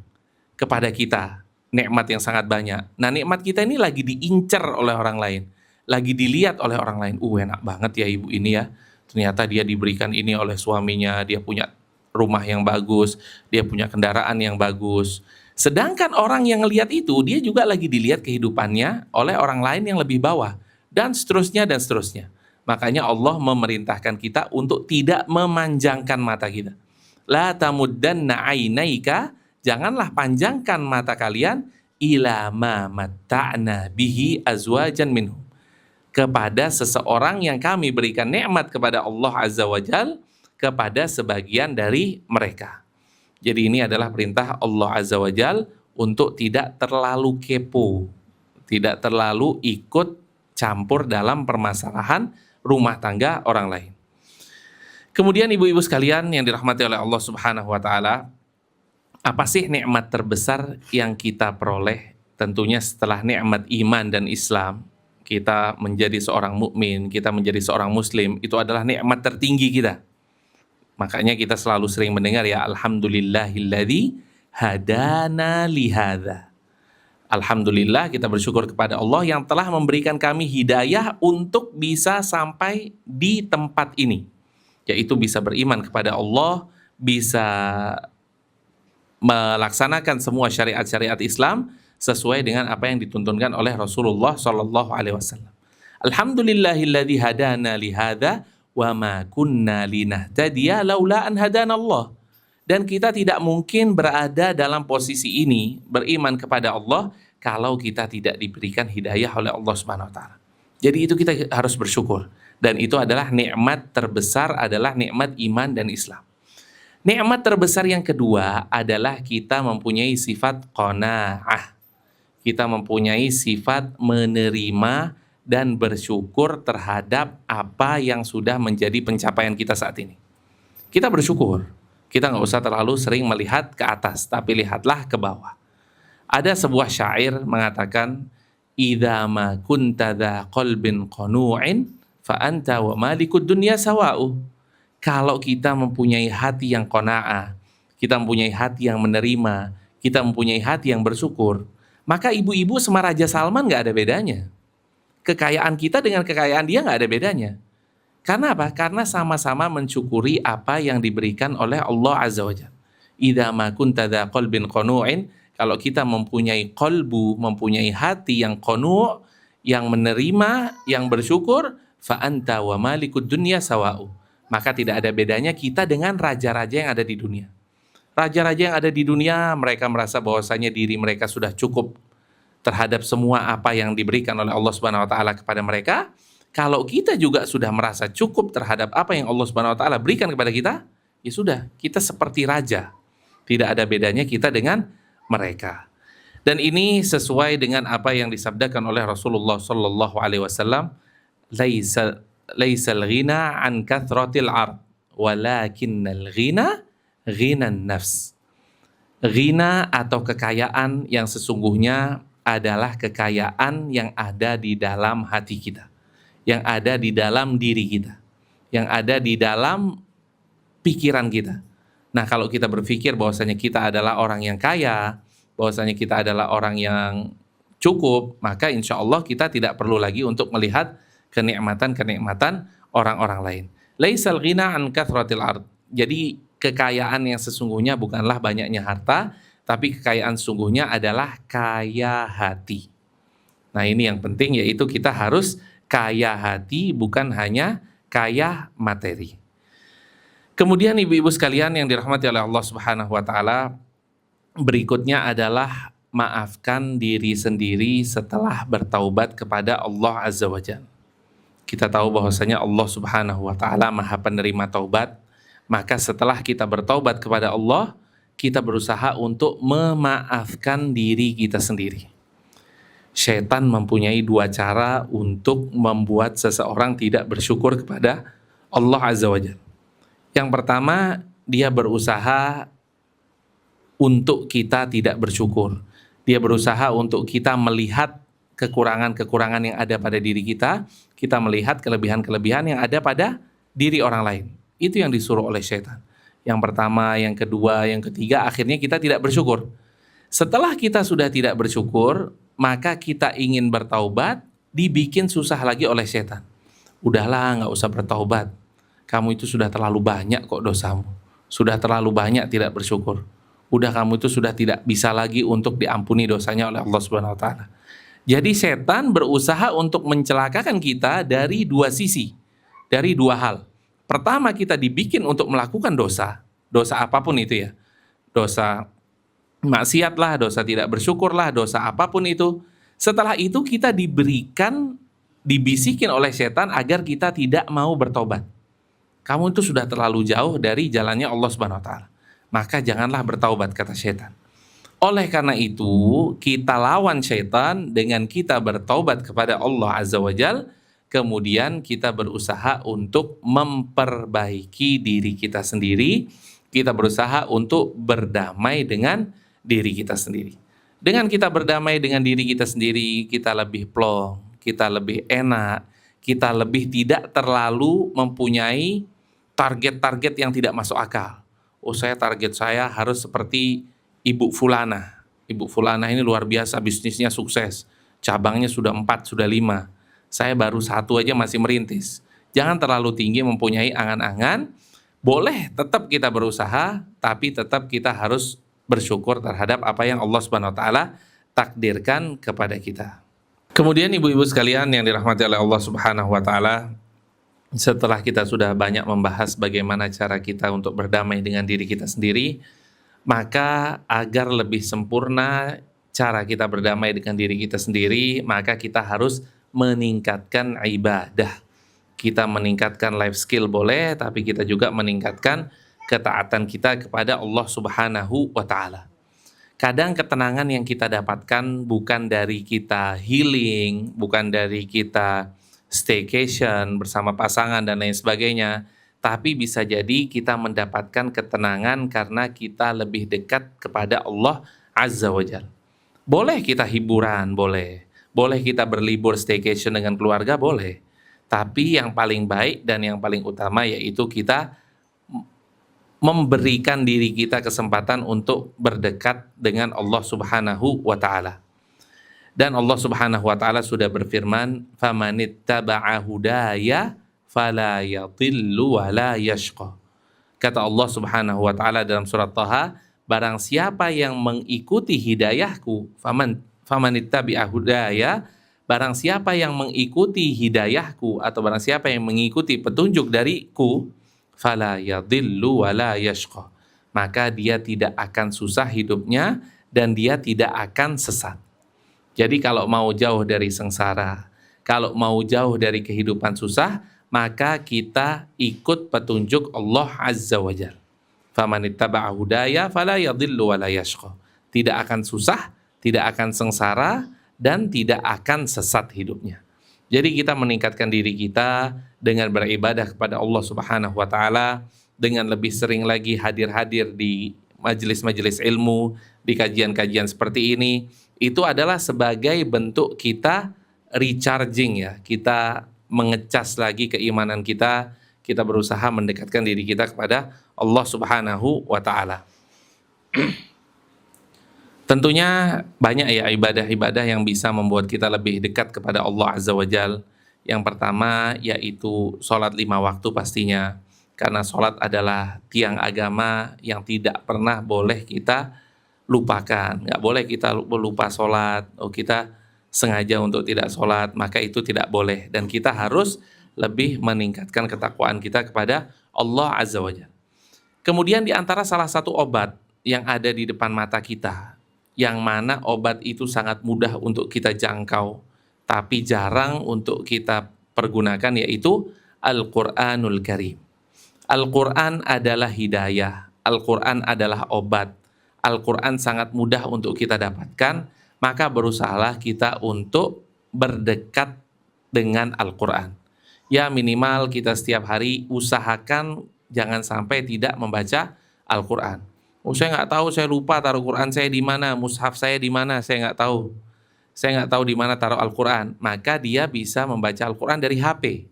kepada kita nikmat yang sangat banyak. Nah, nikmat kita ini lagi diincar oleh orang lain, lagi dilihat oleh orang lain. Enak banget ya ibu ini ya. Ternyata dia diberikan ini oleh suaminya, dia punya rumah yang bagus, dia punya kendaraan yang bagus. Sedangkan orang yang lihat itu, dia juga lagi dilihat kehidupannya oleh orang lain yang lebih bawah, dan seterusnya dan seterusnya. Makanya Allah memerintahkan kita untuk tidak memanjangkan mata kita. La tamuddanna ainaika, janganlah panjangkan mata kalian ila ma matta'na bihi azwajan minhum, kepada seseorang yang kami berikan nikmat kepada Allah Azza wa Jal, kepada sebagian dari mereka. Jadi ini adalah perintah Allah Azza wa Jal untuk tidak terlalu kepo, tidak terlalu ikut campur dalam permasalahan rumah tangga orang lain. Kemudian ibu-ibu sekalian yang dirahmati oleh Allah Subhanahu wa taala, apa sih nikmat terbesar yang kita peroleh? Tentunya setelah nikmat iman dan Islam, kita menjadi seorang mukmin, kita menjadi seorang muslim, itu adalah nikmat tertinggi kita. Makanya kita selalu sering mendengar ya, alhamdulillahilladzi hadana lihadza. Alhamdulillah, kita bersyukur kepada Allah yang telah memberikan kami hidayah untuk bisa sampai di tempat ini, yaitu bisa beriman kepada Allah, bisa melaksanakan semua syariat-syariat Islam sesuai dengan apa yang dituntunkan oleh Rasulullah Shallallahu Alaihi Wasallam. Alhamdulillahilladzi hadana lihada wa ma kunna linahtadiya laula an hadana Allah. Dan kita tidak mungkin berada dalam posisi ini, beriman kepada Allah, kalau kita tidak diberikan hidayah oleh Allah Subhanahu Wa Taala. Jadi itu kita harus bersyukur. Dan itu adalah nikmat terbesar, adalah nikmat iman dan Islam. Nikmat terbesar yang kedua adalah kita mempunyai sifat qanaah. Kita mempunyai sifat menerima dan bersyukur terhadap apa yang sudah menjadi pencapaian kita saat ini. Kita bersyukur. Kita nggak usah terlalu sering melihat ke atas, tapi lihatlah ke bawah. Ada sebuah syair mengatakan, "Idza ma kunta dza qalbin qanu'in fa anta wa malikud dunya sawa'u." Kalau kita mempunyai hati yang qanaah, kita mempunyai hati yang menerima, kita mempunyai hati yang bersyukur, maka ibu-ibu sama Raja Salman nggak ada bedanya. Kekayaan kita dengan kekayaan dia nggak ada bedanya. Karena apa? Karena sama-sama mensyukuri apa yang diberikan oleh Allah Azza wa Jalla. Idza ma kunta dza qalbin qanu'in, kalau kita mempunyai qalbu, mempunyai hati yang qanu', yang menerima, yang bersyukur, fa anta wa malikud dunya sawa'u. Maka tidak ada bedanya kita dengan raja-raja yang ada di dunia. Raja-raja yang ada di dunia, mereka merasa bahwasanya diri mereka sudah cukup terhadap semua apa yang diberikan oleh Allah Subhanahu wa taala kepada mereka. Kalau kita juga sudah merasa cukup terhadap apa yang Allah Subhanahu wa taala berikan kepada kita, ya sudah, kita seperti raja. Tidak ada bedanya kita dengan mereka. Dan ini sesuai dengan apa yang disabdakan oleh Rasulullah sallallahu alaihi wasallam, laisal ghina an kathratil ard, walakinnal ghina ghinan nafs. Ghina atau kekayaan yang sesungguhnya adalah kekayaan yang ada di dalam hati kita, yang ada di dalam diri kita, yang ada di dalam pikiran kita. Nah, kalau kita berpikir bahwasanya kita adalah orang yang kaya, bahwasanya kita adalah orang yang cukup, maka insya Allah kita tidak perlu lagi untuk melihat kenikmatan-kenikmatan orang-orang lain. Laisal ghina an kathratil ard. Jadi kekayaan yang sesungguhnya bukanlah banyaknya harta, tapi kekayaan sesungguhnya adalah kaya hati. Nah, ini yang penting, yaitu kita harus kaya hati, bukan hanya kaya materi. Kemudian ibu-ibu sekalian yang dirahmati oleh Allah Subhanahu wa taala, berikutnya adalah maafkan diri sendiri setelah bertaubat kepada Allah Azza wa Jalla. Kita tahu bahwasanya Allah Subhanahu wa taala Maha penerima taubat. Maka setelah kita bertaubat kepada Allah, kita berusaha untuk memaafkan diri kita sendiri. Syaitan mempunyai dua cara untuk membuat seseorang tidak bersyukur kepada Allah Azza wa Jalla. Yang pertama, dia berusaha untuk kita tidak bersyukur. Dia berusaha untuk kita melihat kekurangan-kekurangan yang ada pada diri kita melihat kelebihan-kelebihan yang ada pada diri orang lain. Itu yang disuruh oleh syaitan. Yang pertama, yang kedua, yang ketiga, akhirnya kita tidak bersyukur. Setelah kita sudah tidak bersyukur, maka kita ingin bertaubat, dibikin susah lagi oleh setan. Udahlah, nggak usah bertaubat. Kamu itu sudah terlalu banyak kok dosamu. Sudah terlalu banyak tidak bersyukur. Udah, kamu itu sudah tidak bisa lagi untuk diampuni dosanya oleh Allah Subhanahu wa taala. Jadi setan berusaha untuk mencelakakan kita dari dua sisi, dari dua hal. Pertama, kita dibikin untuk melakukan dosa, dosa apapun itu ya. Dosa maksiat lah, dosa tidak bersyukur lah, dosa apapun itu. Setelah itu kita dibisikin oleh setan agar kita tidak mau bertobat. Kamu itu sudah terlalu jauh dari jalannya Allah Subhanahu wa taala. Maka janganlah bertaubat, kata setan. Oleh karena itu, kita lawan setan dengan kita bertaubat kepada Allah Azza wa Jal, kemudian kita berusaha untuk memperbaiki diri kita sendiri, kita berusaha untuk berdamai dengan diri kita sendiri. Dengan kita berdamai dengan diri kita sendiri, kita lebih plong, kita lebih enak, kita lebih tidak terlalu mempunyai target-target yang tidak masuk akal. Oh, target saya harus seperti Ibu Fulana. Ibu Fulana ini luar biasa, bisnisnya sukses. Cabangnya sudah 4, sudah 5. Saya baru 1 aja masih merintis. Jangan terlalu tinggi mempunyai angan-angan. Boleh tetap kita berusaha, tapi tetap kita harus bersyukur terhadap apa yang Allah Subhanahu wa taala takdirkan kepada kita. Kemudian ibu-ibu sekalian yang dirahmati oleh Allah Subhanahu wa taala, setelah kita sudah banyak membahas bagaimana cara kita untuk berdamai dengan diri kita sendiri, maka agar lebih sempurna cara kita berdamai dengan diri kita sendiri, maka kita harus meningkatkan ibadah. Kita meningkatkan life skill boleh, tapi kita juga meningkatkan ketaatan kita kepada Allah Subhanahu wa taala. Kadang ketenangan yang kita dapatkan bukan dari kita healing, bukan dari kita staycation bersama pasangan dan lain sebagainya, tapi bisa jadi kita mendapatkan ketenangan karena kita lebih dekat kepada Allah Azza wa Jalla. Boleh kita hiburan, boleh. Boleh kita berlibur staycation dengan keluarga, boleh. Tapi yang paling baik dan yang paling utama yaitu kita memberikan diri kita kesempatan untuk berdekat dengan Allah Subhanahu wa taala. Dan Allah Subhanahu wa taala sudah berfirman, "Famanittaba'a hudaya fala yadhillu wa la yashqa." Kata Allah Subhanahu wa taala dalam surat Thaha, barang siapa yang mengikuti hidayahku, famanittaba'a hudaya, barang siapa yang mengikuti hidayahku atau barang siapa yang mengikuti petunjuk dariku, fala yadhillu wa la yashqa, maka dia tidak akan susah hidupnya dan dia tidak akan sesat. Jadi kalau mau jauh dari sengsara, kalau mau jauh dari kehidupan susah, maka kita ikut petunjuk Allah Azza wa Jalla. Famanittaba'a hudaya fala yadhillu wa la yashqa. Tidak akan susah, tidak akan sengsara, dan tidak akan sesat hidupnya. Jadi kita meningkatkan diri kita dengan beribadah kepada Allah Subhanahu wa taala, dengan lebih sering lagi hadir-hadir di majelis-majelis ilmu, di kajian-kajian seperti ini. Itu adalah sebagai bentuk kita recharging ya. Kita mengecas lagi keimanan kita, kita berusaha mendekatkan diri kita kepada Allah Subhanahu wa taala. Tentunya banyak ya ibadah-ibadah yang bisa membuat kita lebih dekat kepada Allah Azza wa Jal. Yang pertama yaitu sholat 5 waktu pastinya. Karena sholat adalah tiang agama yang tidak pernah boleh kita lupakan. Nggak boleh kita lupa sholat, kita sengaja untuk tidak sholat, maka itu tidak boleh. Dan kita harus lebih meningkatkan ketakwaan kita kepada Allah Azza wa Jal. Kemudian di antara salah satu obat yang ada di depan mata kita, yang mana obat itu sangat mudah untuk kita jangkau, tapi jarang untuk kita pergunakan, yaitu Al-Quranul Karim. Al-Quran adalah hidayah, Al-Quran adalah obat, Al-Quran sangat mudah untuk kita dapatkan, maka berusahalah kita untuk berdekat dengan Al-Quran. Ya minimal kita setiap hari usahakan jangan sampai tidak membaca Al-Quran. Oh, saya nggak tahu, saya lupa taruh Quran saya di mana, mushaf saya di mana, saya nggak tahu. Saya nggak tahu di mana taruh Al-Quran. Maka dia bisa membaca Al-Quran dari HP.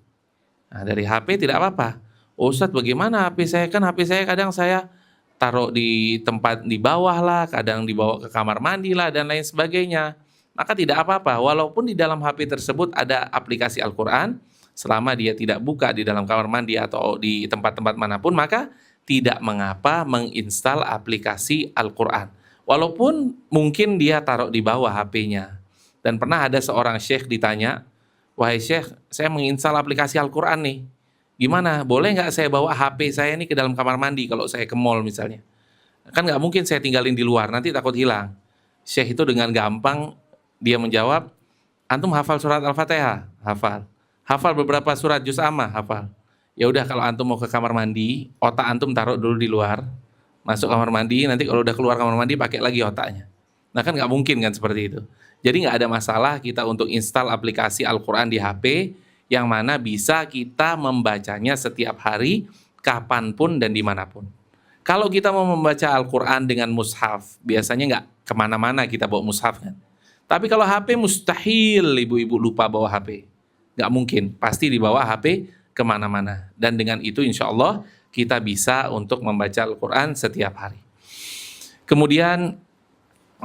Nah, dari HP tidak apa-apa. Oh, Ustadz, bagaimana HP saya? Kan HP saya kadang saya taruh di tempat di bawah lah, kadang dibawa ke kamar mandi lah, dan lain sebagainya. Maka tidak apa-apa, walaupun di dalam HP tersebut ada aplikasi Al-Quran, selama dia tidak buka di dalam kamar mandi atau di tempat-tempat manapun, maka tidak mengapa menginstal aplikasi Al-Quran. Walaupun mungkin dia taruh di bawah HP-nya. Dan pernah ada seorang syekh ditanya, "Wahai syekh, saya menginstal aplikasi Al-Quran nih. Gimana? Boleh nggak saya bawa HP saya nih ke dalam kamar mandi kalau saya ke mall misalnya? Kan nggak mungkin saya tinggalin di luar, nanti takut hilang." Syekh itu dengan gampang dia menjawab, "Antum hafal surat Al-Fatihah?" "Hafal." "Hafal beberapa surat juz amma?" "Hafal." "Ya udah, kalau antum mau ke kamar mandi, otak antum taruh dulu di luar, masuk kamar mandi, nanti kalau udah keluar kamar mandi pakai lagi otaknya." Nah kan nggak mungkin kan seperti itu. Jadi nggak ada masalah kita untuk install aplikasi Al-Quran di HP, yang mana bisa kita membacanya setiap hari, kapanpun dan dimanapun. Kalau kita mau membaca Al-Quran dengan mushaf, biasanya nggak kemana-mana kita bawa mushaf kan. Tapi kalau HP mustahil ibu-ibu lupa bawa HP. Nggak mungkin, pasti dibawa HP kemana-mana. Dan dengan itu insya Allah kita bisa untuk membaca Al-Quran setiap hari. Kemudian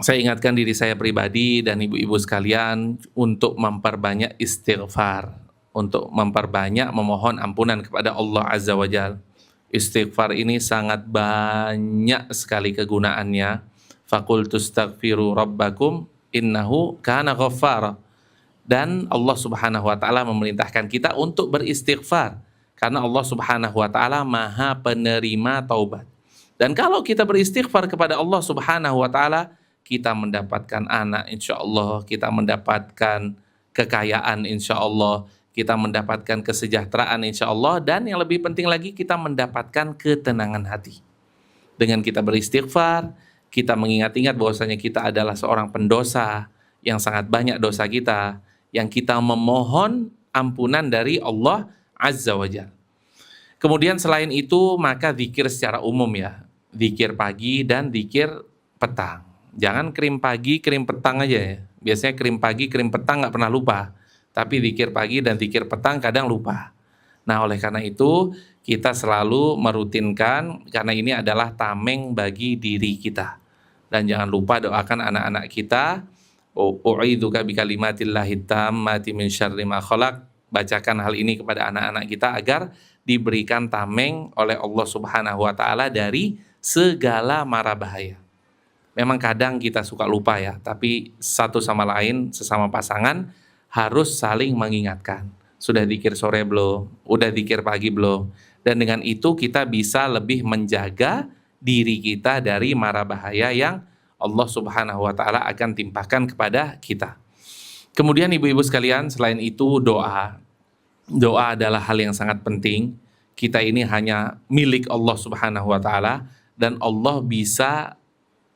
saya ingatkan diri saya pribadi dan ibu-ibu sekalian untuk memperbanyak istighfar, untuk memperbanyak memohon ampunan kepada Allah Azza wa Jalla. Istighfar ini sangat banyak sekali kegunaannya. Faqultu astaghfiru rabbakum innahu kana ghaffara. Dan Allah Subhanahu wa taala memerintahkan kita untuk beristighfar karena Allah Subhanahu wa taala Maha penerima taubat. Dan kalau kita beristighfar kepada Allah Subhanahu wa taala, kita mendapatkan anak insya Allah, kita mendapatkan kekayaan insya Allah, kita mendapatkan kesejahteraan insya Allah, dan yang lebih penting lagi kita mendapatkan ketenangan hati. Dengan kita beristighfar, kita mengingat-ingat bahwasanya kita adalah seorang pendosa yang sangat banyak dosa kita, yang kita memohon ampunan dari Allah Azza wa Jalla. Kemudian selain itu maka zikir secara umum ya, zikir pagi dan zikir petang. Jangan krim pagi, krim petang aja ya. Biasanya krim pagi, krim petang nggak pernah lupa. Tapi zikir pagi dan zikir petang kadang lupa. Nah oleh karena itu kita selalu merutinkan, karena ini adalah tameng bagi diri kita. Dan jangan lupa doakan anak-anak kita. U'idzuka bikalimatillahi tammati min syarri ma khalaq. Bacakan hal ini kepada anak-anak kita agar diberikan tameng oleh Allah Subhanahu wa taala dari segala mara bahaya. Memang kadang kita suka lupa ya, tapi satu sama lain, sesama pasangan harus saling mengingatkan. Sudah zikir sore belum? Udah zikir pagi belum? Dan dengan itu kita bisa lebih menjaga diri kita dari mara bahaya yang Allah Subhanahu wa taala akan timpakan kepada kita. Kemudian ibu-ibu sekalian, selain itu doa. Doa adalah hal yang sangat penting. Kita ini hanya milik Allah Subhanahu wa taala, dan Allah bisa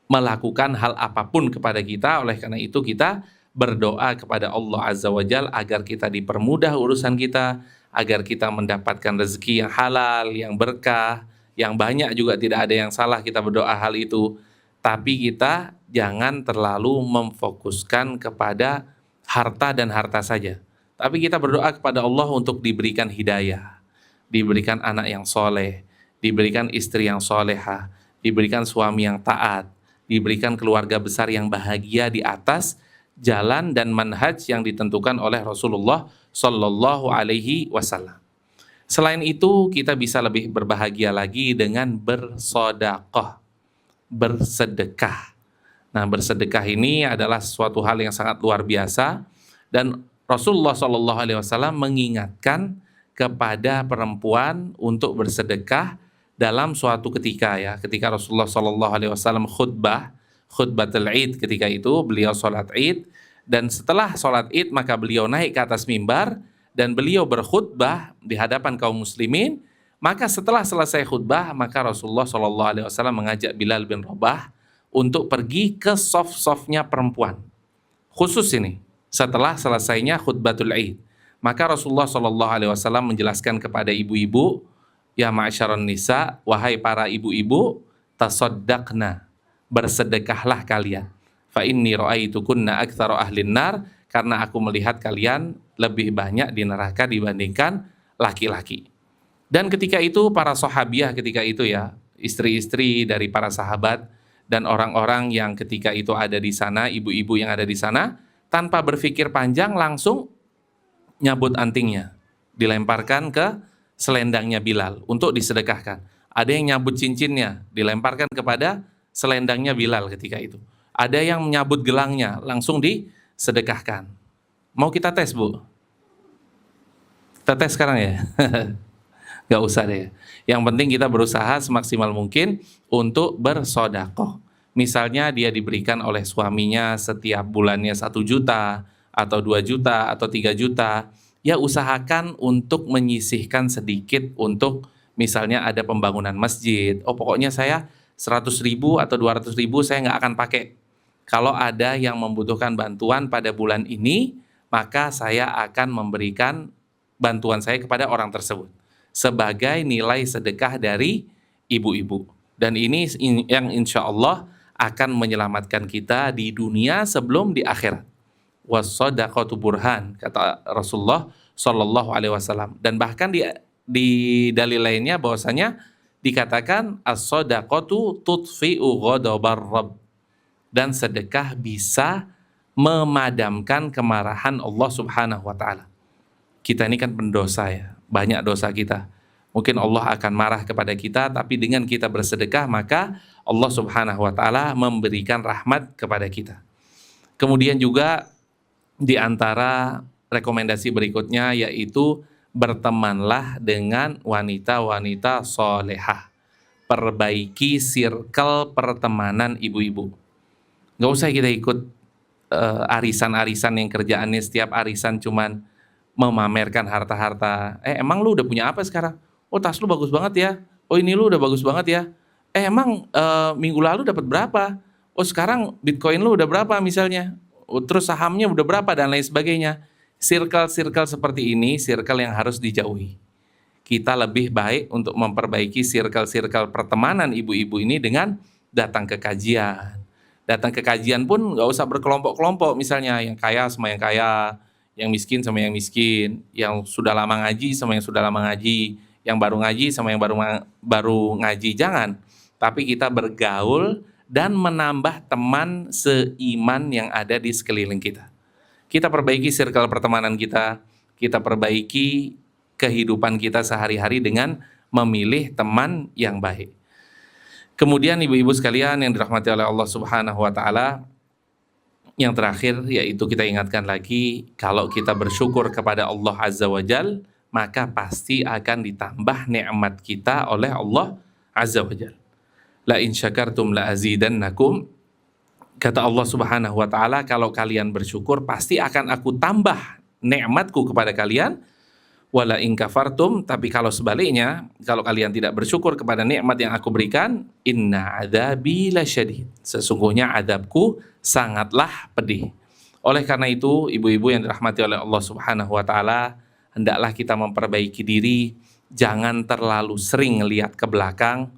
melakukan hal apapun kepada kita. Oleh karena itu kita berdoa kepada Allah Azza wa Jalla agar kita dipermudah urusan kita, agar kita mendapatkan rezeki yang halal, yang berkah, yang banyak juga tidak ada yang salah kita berdoa hal itu. Tapi kita jangan terlalu memfokuskan kepada harta dan harta saja. Tapi kita berdoa kepada Allah untuk diberikan hidayah, diberikan anak yang soleh, diberikan istri yang solehah, diberikan suami yang taat, diberikan keluarga besar yang bahagia di atas jalan dan manhaj yang ditentukan oleh Rasulullah Shallallahu Alaihi Wasallam. Selain itu kita bisa lebih berbahagia lagi dengan bersedekah, bersedekah. Nah, bersedekah ini adalah suatu hal yang sangat luar biasa, dan Rasulullah Shallallahu Alaihi Wasallam mengingatkan kepada perempuan untuk bersedekah dalam suatu ketika ya, ketika Rasulullah Shallallahu Alaihi Wasallam khutbatul Id, ketika itu beliau sholat Id, dan setelah sholat Id maka beliau naik ke atas mimbar dan beliau berkhutbah di hadapan kaum muslimin. Maka setelah selesai khutbah maka Rasulullah Shallallahu Alaihi Wasallam mengajak Bilal bin Rabah untuk pergi ke sof-sofnya perempuan. Khusus ini setelah selesainya khutbatul Id, maka Rasulullah Shallallahu Alaihi Wasallam menjelaskan kepada ibu-ibu, ya ma'asyaron nisa, wahai para ibu-ibu, tasaddaqna, bersedekahlah kalian. Fa inni ra'aitukunna aktsara ahlin nar, karena aku melihat kalian lebih banyak di neraka dibandingkan laki-laki. Dan ketika itu para sahabiah ketika itu ya, istri-istri dari para sahabat dan orang-orang yang ketika itu ada di sana, ibu-ibu yang ada di sana, tanpa berpikir panjang langsung nyabut antingnya, dilemparkan ke selendangnya Bilal untuk disedekahkan. Ada yang nyabut cincinnya, dilemparkan kepada selendangnya Bilal ketika itu. Ada yang menyabut gelangnya, langsung disedekahkan. Mau kita tes, Bu? Kita tes sekarang ya? Gak usah deh. Yang penting kita berusaha semaksimal mungkin untuk bersodakoh. Misalnya dia diberikan oleh suaminya setiap bulannya 1 juta, atau 2 juta, atau 3 juta, ya usahakan untuk menyisihkan sedikit untuk misalnya ada pembangunan masjid. Oh pokoknya saya 100.000 atau 200.000 saya nggak akan pakai. Kalau ada yang membutuhkan bantuan pada bulan ini, maka saya akan memberikan bantuan saya kepada orang tersebut sebagai nilai sedekah dari ibu-ibu. Dan ini yang insya Allah akan menyelamatkan kita di dunia sebelum di akhirat. Was-shadaqatu burhan, kata Rasulullah Shallallahu Alaihi Wasallam. Dan bahkan di dalil lainnya bahwasanya dikatakan as-shadaqatu tutfi'u ghadabar Rabb, dan sedekah bisa memadamkan kemarahan Allah Subhanahu wa taala. Kita ini kan pendosa ya, banyak dosa kita. Mungkin Allah akan marah kepada kita, tapi dengan kita bersedekah maka Allah Subhanahu wa taala memberikan rahmat kepada kita. Kemudian juga di antara rekomendasi berikutnya yaitu bertemanlah dengan wanita-wanita solehah. Perbaiki circle pertemanan ibu-ibu. Nggak usah kita ikut arisan-arisan yang kerjaannya setiap arisan cuman memamerkan harta-harta. Emang lu udah punya apa sekarang? Oh tas lu bagus banget ya. Oh ini lu udah bagus banget ya. Emang minggu lalu dapat berapa? Oh sekarang Bitcoin lu udah berapa misalnya? Oh, terus sahamnya udah berapa dan lain sebagainya. Circle-circle seperti ini, circle yang harus dijauhi. Kita lebih baik untuk memperbaiki circle-circle pertemanan ibu-ibu ini dengan datang ke kajian. Datang ke kajian pun nggak usah berkelompok-kelompok, misalnya yang kaya sama yang kaya, yang miskin sama yang miskin, yang sudah lama ngaji sama yang sudah lama ngaji, yang baru ngaji sama yang baru ngaji. Jangan. Tapi kita bergaul dan menambah teman seiman yang ada di sekeliling kita. Kita perbaiki circle pertemanan kita perbaiki kehidupan kita sehari-hari dengan memilih teman yang baik. Kemudian ibu-ibu sekalian yang dirahmati oleh Allah Subhanahu wa taala, yang terakhir yaitu kita ingatkan lagi, kalau kita bersyukur kepada Allah Azza wa Jal, maka pasti akan ditambah nikmat kita oleh Allah Azza wa Jal. La in syakartum la azidannakum. Kata Allah Subhanahu wa taala, kalau kalian bersyukur pasti akan aku tambah nikmatku kepada kalian. Wala in kafartum, tapi kalau sebaliknya, kalau kalian tidak bersyukur kepada nikmat yang aku berikan, inna adzabi lasyadid. Sesungguhnya adabku sangatlah pedih. Oleh karena itu, ibu-ibu yang dirahmati oleh Allah Subhanahu wa taala, hendaklah kita memperbaiki diri, jangan terlalu sering lihat ke belakang,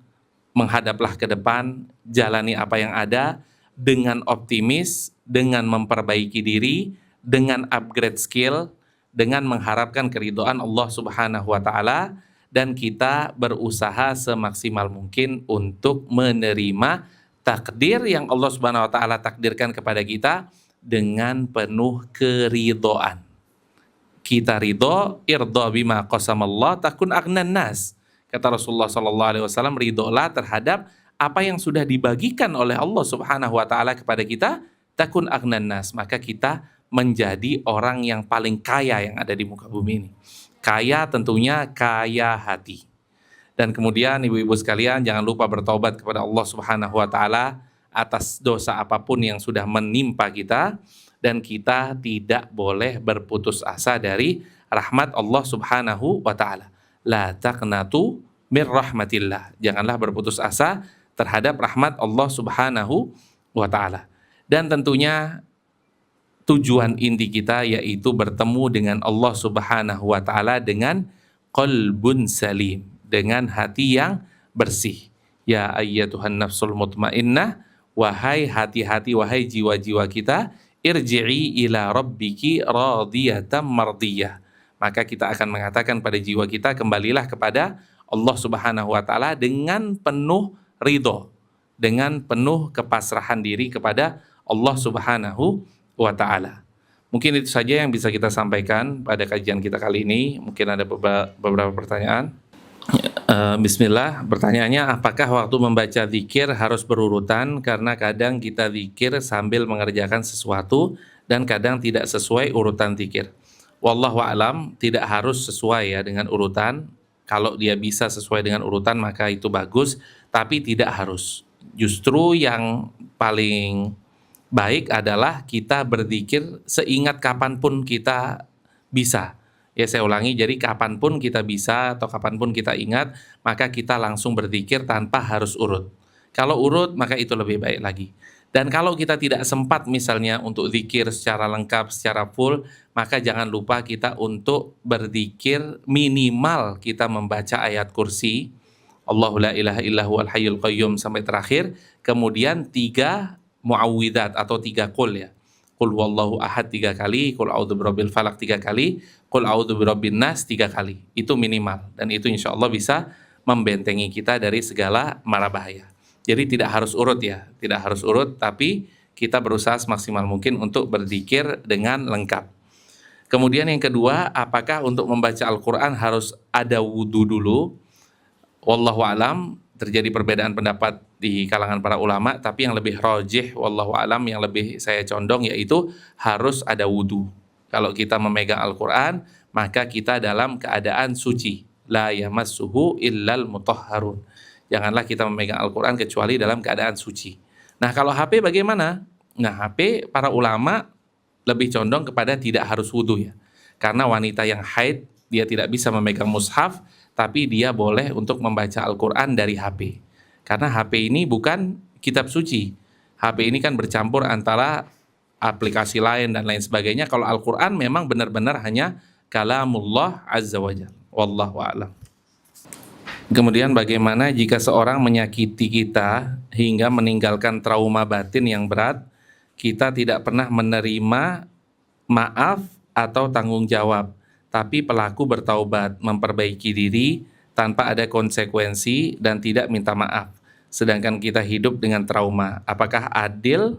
menghadaplah ke depan, jalani apa yang ada dengan optimis, dengan memperbaiki diri, dengan upgrade skill, dengan mengharapkan keridhaan Allah Subhanahu wa taala, dan kita berusaha semaksimal mungkin untuk menerima takdir yang Allah Subhanahu wa taala takdirkan kepada kita dengan penuh keridhaan. Kita ridho, irdo bima qasamallah takun agnan nas. Kata Rasulullah sallallahu alaihi wasallam, ridholah terhadap apa yang sudah dibagikan oleh Allah Subhanahu wa taala kepada kita, takun agnan nas, maka kita menjadi orang yang paling kaya yang ada di muka bumi ini. Kaya tentunya kaya hati. Dan kemudian ibu-ibu sekalian, jangan lupa bertobat kepada Allah Subhanahu wa taala atas dosa apapun yang sudah menimpa kita, dan kita tidak boleh berputus asa dari rahmat Allah Subhanahu wa taala. La taqnatu mir rahmatillah. Janganlah berputus asa terhadap rahmat Allah Subhanahu wa taala. Dan tentunya tujuan inti kita yaitu bertemu dengan Allah Subhanahu wa taala dengan qalbun salim, dengan hati yang bersih. Ya ayyatuhan nafsul mutmainnah, wahai hati-hati, wahai jiwa-jiwa kita, irji'i ila rabbiki radiyatan mardiyah. Maka kita akan mengatakan pada jiwa kita, kembalilah kepada Allah Subhanahu wa taala dengan penuh ridho, dengan penuh kepasrahan diri kepada Allah Subhanahu wa taala. Mungkin itu saja yang bisa kita sampaikan pada kajian kita kali ini. Mungkin ada beberapa pertanyaan. Bismillah, pertanyaannya, apakah waktu membaca zikir harus berurutan? Karena kadang kita zikir sambil mengerjakan sesuatu dan kadang tidak sesuai urutan zikir. Wallahu a'lam, tidak harus sesuai ya dengan urutan. Kalau dia bisa sesuai dengan urutan maka itu bagus, tapi tidak harus. Justru yang paling baik adalah kita berzikir seingat kapanpun kita bisa. Ya, saya ulangi, jadi kapanpun kita bisa atau kapanpun kita ingat, maka kita langsung berzikir tanpa harus urut. Kalau urut, maka itu lebih baik lagi. Dan kalau kita tidak sempat misalnya untuk zikir secara lengkap, secara full, maka jangan lupa kita untuk berzikir minimal kita membaca ayat kursi, Allahu la ilaha illahu al hayyul qayyum sampai terakhir, kemudian 3 muawwidzat atau 3 qul ya. Qul huwallahu ahad 3 kali, qul a'udzu birabbil falaq 3 kali, qul a'udzu birabbin nas 3 kali. Itu minimal, dan itu insya Allah bisa membentengi kita dari segala mara bahaya. Jadi tidak harus urut ya, tidak harus urut, tapi kita berusaha semaksimal mungkin untuk berzikir dengan lengkap. Kemudian yang kedua, apakah untuk membaca Al-Quran harus ada wudhu dulu? Wallahu alam, terjadi perbedaan pendapat di kalangan para ulama, tapi yang lebih rajih, wallahu alam, yang lebih saya condong yaitu harus ada wudhu. Kalau kita memegang Al-Quran, maka kita dalam keadaan suci. La yamassuhu illal mutahharun. Janganlah kita memegang Al-Quran kecuali dalam keadaan suci. Nah, kalau HP bagaimana? Nah, HP para ulama lebih condong kepada tidak harus wudhu ya. Karena wanita yang haid, dia tidak bisa memegang mushaf, tapi dia boleh untuk membaca Al-Quran dari HP. Karena HP ini bukan kitab suci. HP ini kan bercampur antara aplikasi lain dan lain sebagainya. Kalau Al-Quran memang benar-benar hanya kalamullah azza wa jalla. Wallahu a'lam. Kemudian bagaimana jika seorang menyakiti kita hingga meninggalkan trauma batin yang berat, kita tidak pernah menerima maaf atau tanggung jawab, tapi pelaku bertaubat, memperbaiki diri tanpa ada konsekuensi dan tidak minta maaf, sedangkan kita hidup dengan trauma. Apakah adil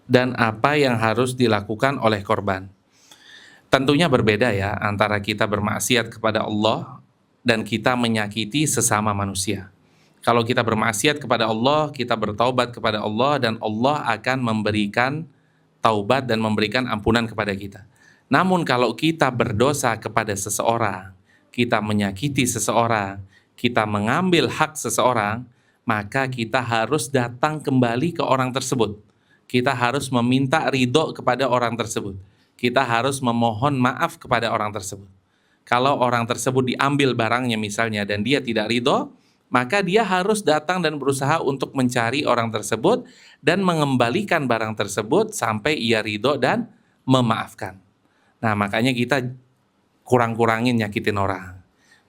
dan apa yang harus dilakukan oleh korban? Tentunya berbeda ya antara kita bermaksiat kepada Allah dan kita menyakiti sesama manusia. Kalau kita bermaksiat kepada Allah, kita bertaubat kepada Allah, dan Allah akan memberikan taubat dan memberikan ampunan kepada kita. Namun kalau kita berdosa kepada seseorang, kita menyakiti seseorang, kita mengambil hak seseorang, maka kita harus datang kembali ke orang tersebut. Kita harus meminta ridho kepada orang tersebut. Kita harus memohon maaf kepada orang tersebut. Kalau orang tersebut diambil barangnya misalnya dan dia tidak ridho, maka dia harus datang dan berusaha untuk mencari orang tersebut dan mengembalikan barang tersebut sampai ia ridho dan memaafkan. Nah, makanya kita kurang-kurangin nyakitin orang,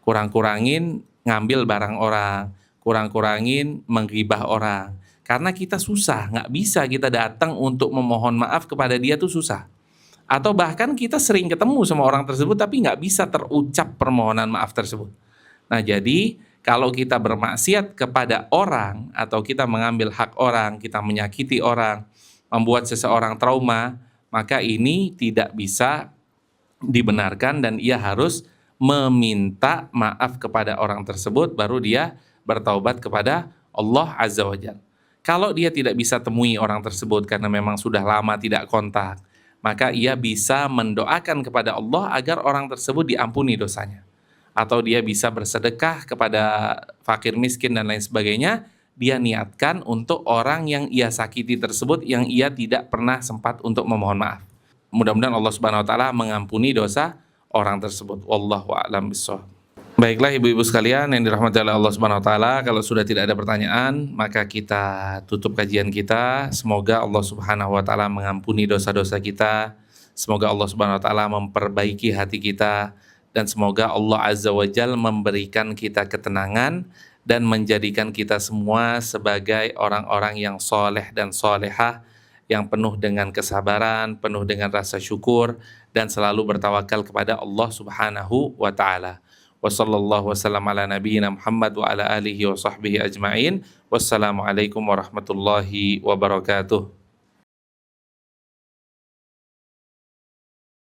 kurang-kurangin ngambil barang orang, kurang-kurangin menggibah orang. Karena kita susah, nggak bisa kita datang untuk memohon maaf kepada dia tuh susah. Atau bahkan kita sering ketemu sama orang tersebut tapi nggak bisa terucap permohonan maaf tersebut. Nah, jadi kalau kita bermaksiat kepada orang atau kita mengambil hak orang, kita menyakiti orang, membuat seseorang trauma, maka ini tidak bisa dibenarkan dan ia harus meminta maaf kepada orang tersebut, baru dia bertaubat kepada Allah Azza wa Jalla. Kalau dia tidak bisa temui orang tersebut karena memang sudah lama tidak kontak, maka ia bisa mendoakan kepada Allah agar orang tersebut diampuni dosanya. Atau dia bisa bersedekah kepada fakir miskin dan lain sebagainya, dia niatkan untuk orang yang ia sakiti tersebut yang ia tidak pernah sempat untuk memohon maaf. Mudah-mudahan Allah Subhanahu wa taala mengampuni dosa orang tersebut. Wallahu a'lam bishawab. Baiklah ibu-ibu sekalian yang dirahmati oleh Allah Subhanahu wa taala, kalau sudah tidak ada pertanyaan, maka kita tutup kajian kita. Semoga Allah Subhanahu wa taala mengampuni dosa-dosa kita. Semoga Allah Subhanahu wa taala memperbaiki hati kita, dan semoga Allah Azza wa Jalla memberikan kita ketenangan dan menjadikan kita semua sebagai orang-orang yang soleh dan solehah, yang penuh dengan kesabaran, penuh dengan rasa syukur, dan selalu bertawakal kepada Allah Subhanahu wa taala. Wa sallallahu wasallam ala nabiyyina Muhammad wa ala alihi wa sahbihi ajma'in. Wassalamualaikum warahmatullahi wabarakatuh.